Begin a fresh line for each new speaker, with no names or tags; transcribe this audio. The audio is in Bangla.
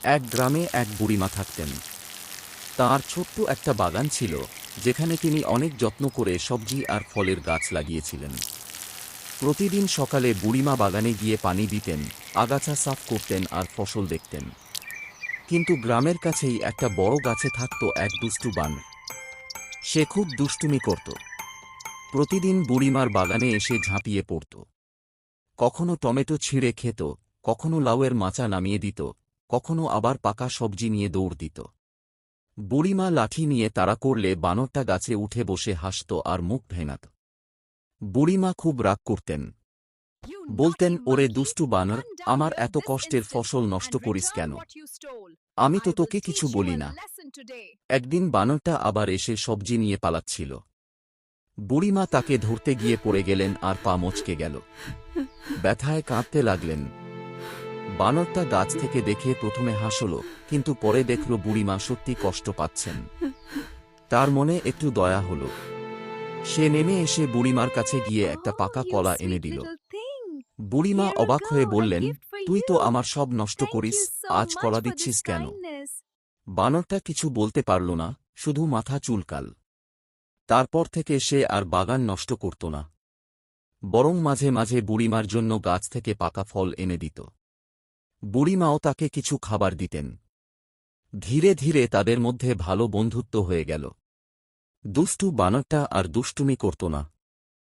এক গ্রামে এক বুড়িমা থাকতেন। তাঁর ছোট্ট একটা বাগান ছিল, যেখানে তিনি অনেক যত্ন করে সবজি আর ফলের গাছ লাগিয়েছিলেন। প্রতিদিন সকালে বুড়িমা বাগানে গিয়ে পানি দিতেন, আগাছা সাফ করতেন আর ফসল দেখতেন। কিন্তু গ্রামের কাছেই একটা বড় গাছে থাকত এক দুষ্টু বানর। সে খুব দুষ্টুমি করত। প্রতিদিন বুড়িমার বাগানে এসে ঝাঁপিয়ে পড়ত। কখনো টমেটো ছিঁড়ে খেত, কখনো লাউয়ের মাচা নামিয়ে দিত, কখনো আবার পাকা সবজি নিয়ে দৌড় দিত। বুড়িমা লাঠি নিয়ে তাড়া করলে বানরটা গাছে উঠে বসে হাসত আর মুখ ভেঙাত। বুড়িমা খুব রাগ করতেন। বলতেন, ওরে দুষ্টু বানর, আমার এত কষ্টের ফসল নষ্ট করিস কেন? আমি তো তোকে কিছু বলি না। একদিন বানরটা আবার এসে সবজি নিয়ে পালাচ্ছিল। বুড়িমা তাকে ধরতে গিয়ে পড়ে গেলেন আর পা মচকে গেল। ব্যথায় কাঁদতে লাগলেন। বানরটা গাছ থেকে দেখে প্রথমে হাসল, কিন্তু পরে দেখল বুড়িমা সত্যি কষ্ট পাচ্ছেন। তার মনে একটু দয়া হল। সে নেমে এসে বুড়িমার কাছে গিয়ে একটা পাকা কলা এনে দিল। বুড়িমা অবাক হয়ে বললেন, তুই তো আমার সব নষ্ট করিস, আজ কলা দিচ্ছিস কেন? বানরটা কিছু বলতে পারল না, শুধু মাথা চুলকাল। তারপর থেকে সে আর বাগান নষ্ট করত না, বরং মাঝে মাঝে বুড়িমার জন্য গাছ থেকে পাকা ফল এনে দিত। বুড়িমাও তাকে কিছু খাবার দিতেন। ধীরে ধীরে তাদের মধ্যে ভালো বন্ধুত্ব হয়ে গেল। দুষ্টু বানরটা আর দুষ্টুমি করত না।